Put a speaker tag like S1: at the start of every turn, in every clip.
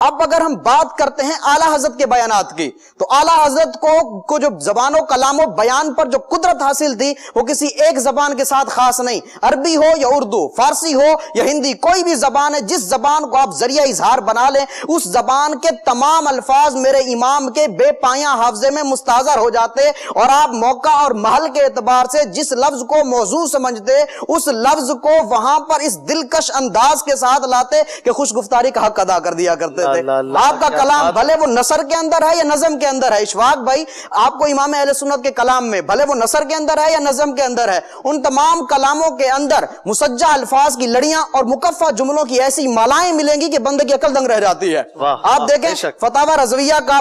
S1: اب اگر ہم بات کرتے ہیں اعلیٰ حضرت کے بیانات کی، تو اعلیٰ حضرت کو جو زبان و کلام و بیان پر جو قدرت حاصل تھی وہ کسی ایک زبان کے ساتھ خاص نہیں، عربی ہو یا اردو، فارسی ہو یا ہندی، کوئی بھی زبان ہے، جس زبان کو آپ ذریعہ اظہار بنا لیں اس زبان کے تمام الفاظ میرے امام کے بے پایاں حافظے میں مستحضر ہو جاتے، اور آپ موقع اور محل کے اعتبار سے جس لفظ کو موضوع سمجھتے اس لفظ کو وہاں پر اس دلکش انداز کے ساتھ لاتے کہ خوش گفتاری کا حق ادا کر دیا کرتے تھے۔ آپ کا کلام بھلے وہ نثر کے اندر ہے یا نظم کے اندر ہے، اشفاق بھائی آپ کو امام اہل سنت کے کلام میں بھلے وہ نثر کے اندر ہے یا نظم کے اندر ہے، ان تمام کلاموں کے اندر مسجع الفاظ کی لڑیاں اور مکفہ جملوں کی ایسی مالائیں ملیں گی کہ بندے کی عقل دنگ رہ جاتی ہے۔ آپ دیکھیں فتاوی رضویہ کا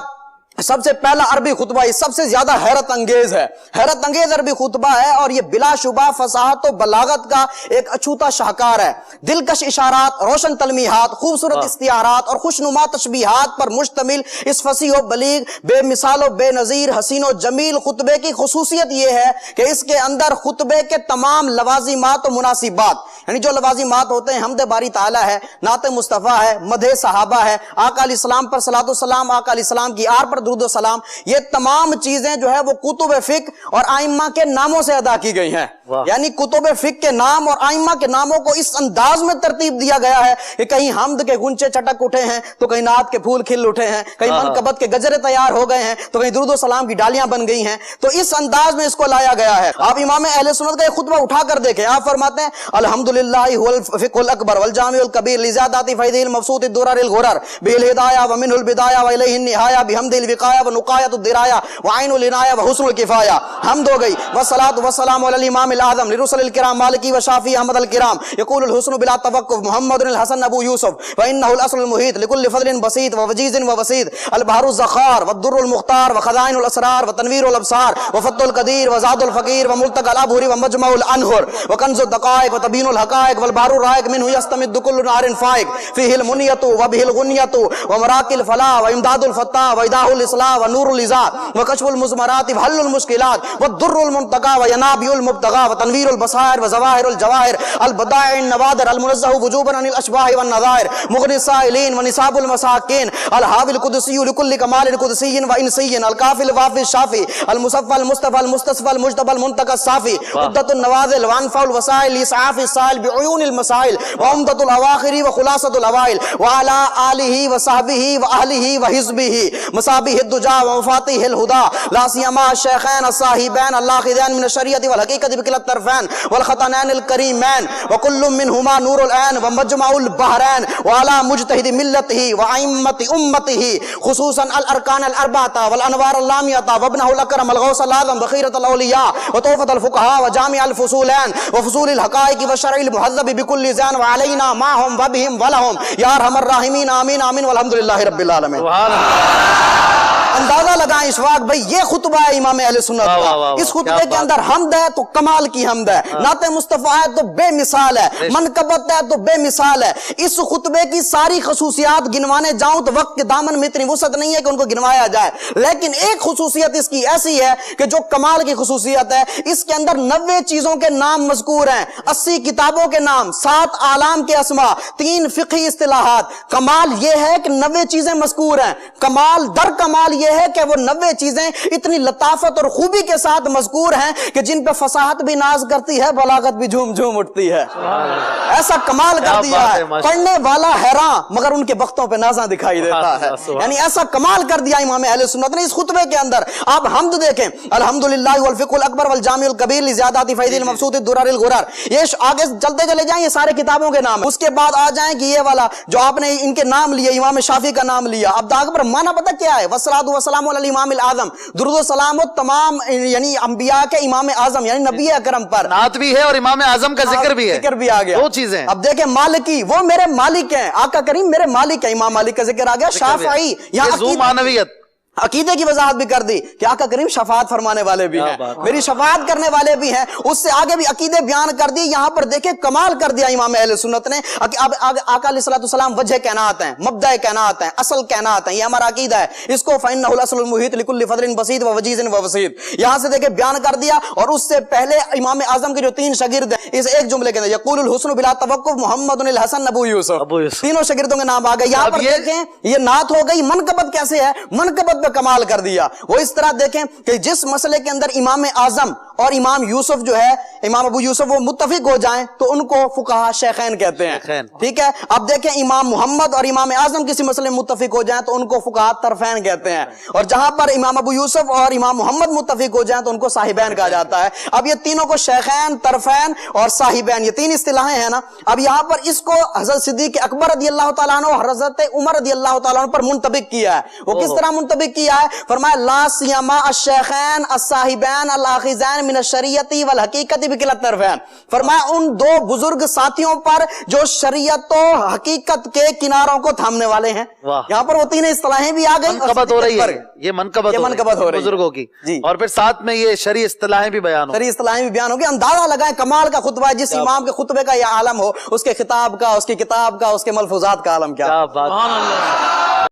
S1: سب سے پہلا عربی خطبہ سب سے زیادہ حیرت انگیز ہے، حیرت انگیز عربی خطبہ ہے، اور یہ بلا شبہ فصاحت و بلاغت کا ایک اچھوتا شاہکار ہے، دلکش اشارات، روشن تلمیحات، خوبصورت استعارات اور خوشنما تشبیہات پر مشتمل اس فصیح و بلیغ، بے مثال و بے نظیر، حسین و جمیل خطبے کی خصوصیت یہ ہے کہ اس کے اندر خطبے کے تمام لوازمات و مناسبات، یعنی جو لوازمات ہوتے ہیں حمد باری تعالیٰ ہے، نعت مصطفیٰ ہے، مدح صحابہ ہے، آقا علیہ السلام پر صلاۃ والسلام، آقا علیہ السلام کی آر پر درود و سلام، یہ تمام چیزیں جو ہے وہ کتب فقہ اور ائمہ کے ناموں سے ادا کی گئی ہیں، یعنی کتب فقہ کے نام اور ائمہ کے ناموں کو اس انداز میں ترتیب دیا گیا ہے کہ کہیں حمد کے گنچے چٹک اٹھے ہیں تو کہیں نعت کے پھول کھل اٹھے ہیں، کہیں منقبت کے گجرے تیار ہو گئے ہیں تو کہیں درود و سلام کی ڈالیاں بن گئی ہیں، تو اس انداز میں اس کو لایا گیا ہے۔ آپ امام اہل سنت کا ایک خطبہ اٹھا کر دیکھیں، آپ فرماتے ہیں الحمدللہ هو الفقہ الاکبر والجامع الکبیر لزیادات فیض المبسوط الدرر الغرر بالہدایہ ومنہ البدایہ والیہ النہایہ بحمد الوقایہ ونقایۃ الدرایہ وعین العنایہ وحسن الکفایہ، حمد ہو گئی، والصلاۃ والسلام علی الامام الاعظم لرسل الکرام مالکی وشافی احمد الکرام یقول الحسن بلا توقف محمد الحسن ابو یوسف وانہ الاصل المحیط لکل فضل بسیط ووجیز وبسیط البحر الزخار والدر المختار وخزائن الاسرار وتنویر الابصار وفتح القدیر وزاد الفقیر وملتقى الابحر ومجمع الانہر وکنز الدقائق وتبین الحقائق والبحر الرائق منہ یستمد کل نار فائق فیہ المنیۃ وبہ الغنیۃ ومراق الفلاح وامداد الفتاح وایضاح الاصلاح ونور الازاء وکشف المزمرات وحل المشکلات والدر المنتقى وینابع المبتغى وتنویر البصائر وظواہر الجواہر البدائع النوادر المنزہ وجوبا عن الاشباہ والنظائر مغنی السائلین ونصاب المساکین الحاوی القدسی لکل کمال قدسی وانسی الکافی الوافی الشافی المصفى المصطفى المستصفى المجتبى المنتقى الصافی عدۃ النوازل وانفع الوسائل لاسعاف السائل بعیون المسائل وعمدۃ الاواخر وخلاصۃ الاوائل وعلى آلہ وصحبہ واہلہ وحزبہ مصابیح الدجا ومفاتیح الہدى لا سیما الشیخین الصاحبین اللاخذین من الشریعۃ والحقیقۃ بکلا الطرفین والخطنین الکریمین وکل منہما نور العین ومجمع البحرین وعلى مجتہد ملتہ وائمۃ امتہ خصوصا الارکان الاربعۃ والانوار اللامعۃ وابنہ الاکرم الغوث الاعظم بخیرۃ الاولیاء وتحفۃ الفقہاء وجامع الفصولین وفصول الحقائق والشرع المہذب بکل زین وعلینا معہم وبہم ولہم یا ارحم الراحمین آمین آمین والحمدللہ رب العالمین۔ اندازہ لگائیں اشفاق بھائی، یہ خطبہ ہے امام اہل سنت کا، اس خطبے کے اندر حمد ہے تو کمال کی حمد ہے، نعت مصطفیٰ ہے تو بے مثال ہے، منقبت ہے تو بے مثال ہے۔ اس خطبے کی ساری خصوصیات گنوانے جاؤں تو وقت کے دامن میں اتنی وسعت نہیں ہے کہ ان کو گنوایا جائے، لیکن ایک خصوصیت اس کی ایسی ہے کہ جو کمال کی خصوصیت ہے، اس کے اندر 90 چیزوں کے نام مذکور ہیں، 80 کتابوں کے نام، 7 اعلام کے اسماء، 3 فقہی اصطلاحات۔ کمال یہ ہے کہ 90 چیزیں مذکور ہیں، کمال در کمال یہ ہے کہ وہ 90 چیزیں اتنی لطافت اور خوبی کے ساتھ مذکور ہیں کہ جن پہ فصاحت بھی ناز کرتی ہے، بلاغت بھی جھوم جھوم اٹھتی ہے، ایسا کمال کر دیا ہے، پڑھنے والا حیران مگر ان کے بختوں پہ نازاں دکھائی دیتا ہے، یعنی ایسا کمال کر دیا امام اہل سنت نے اس خطبے کے اندر۔ آپ حمد دیکھیں، الحمدللہ والفقہ الاکبر والجامع الکبیر لزیادات فیض المبسوط الدرر الغرر، یہ آگے چلتے چلے جائیں، یہ سارے کتابوں کے نام، اس کے بعد آ جائیں کہ یہ والا جو آپ نے ان کے نام لیے، امام شافعی کا نام لیا، اب آگے پر معنی پتہ کیا ہے؟ والصلاۃ والسلام علی الامام الاعظم، درود و سلام و تمام یعنی انبیاء کے امام اعظم یعنی نبی اکرم پر،
S2: نعت بھی ہے اور امام اعظم کا ذکر بھی ہے،
S1: ذکر بھی آ گیا،
S2: دو چیزیں۔
S1: اب دیکھیں مالکی، وہ میرے مالک ہیں، آقا کریم میرے مالک ہیں، امام مالک کا ذکر آ گیا، شافعی، یہاں
S2: ذو معنویت،
S1: عقیدے کی وضاحت بھی کر دی کہ آقا کریم شفاعت فرمانے والے بھی ہیں, میری شفاعت کرنے والے بھی ہیں. اس سے آگے بھی عقیدے بیان کر دی. یہاں پر دیکھیں کمال کر دیا امام اہل سنت نے. اب آقا علیہ الصلوۃ والسلام وجہ کائنات ہیں, مبدأ کائنات ہیں, اصل کائنات ہیں. یہ ہمارا عقیدہ ہے. اس کو فإنه الأصل المحيط لكل فضل بسيط ووجيز ووسيط یہاں سے دیکھیں بیان کر دیا. اور اس سے پہلے امام اعظم کے جو 3 شاگرد ہیں, اس ایک جملے کے اندر یقول الحسن بلا توقف محمد الحسن ابو یوسف, تینوں شاگردوں کے نام آ گئے. یہاں پر دیکھیں یہ نعت ہو گئی. منقبت کیسے ہے, منقبت پہ کمال کر دیا. وہ اس طرح دیکھیں کہ جس مسئلے کے اندر امام اعظم اور امام یوسف جو ہے, امام ابو یوسف, وہ متفق ہو جائیں تو ان کو فقہا شیخین کہتے ہیں. ٹھیک ہے. اب دیکھیں امام محمد اور امام اعظم کسی مسئلے میں متفق ہو جائیں تو ان کو فقہا طرفین کہتے ہیں. اور جہاں پر امام ابو یوسف اور امام محمد متفق ہو جائیں تو ان کو صاحبین کہا جاتا ہے. اب یہ تینوں کو شیخین, طرفین اور صاحبین, یہ 3 اصطلاحیں ہیں نا. اب یہاں پر اس کو حضرت صدیق اکبر رضی اللہ تعالیٰ عنہ اور حضرت عمر رضی اللہ تعالیٰ عنہ پر منطبق کیا ہے. وہ کس طرح منطبق کیا ہے؟ فرمایا لا سیما الشیخین الصاحبین الاخذین من الشریعت والحقیقت بکلا الطرفین. فرمایا ان 2 بزرگ ساتھیوں پر جو شریعت و حقیقت کے کناروں کو تھامنے والے ہیں. یہاں پر وہ 3 اصطلاحیں بھی آ گئی.
S2: منقبت ہو رہی ہے, یہ منقبت
S1: ہو رہی ہے
S2: بزرگوں کی.
S1: جی.
S2: اور پھر ساتھ میں یہ شرعی اصطلاحیں بھی بیان ہو,
S1: شرعی اصطلاحیں بھی بیان ہو گئی. اندازہ لگائیں کمال کا خطبہ ہے. جس امام کے خطبے کا یہ عالم ہو, اس کے خطاب کا, اس کی کتاب کا, اس کے ملفوظات کا عالم کیا.
S2: کیا بات.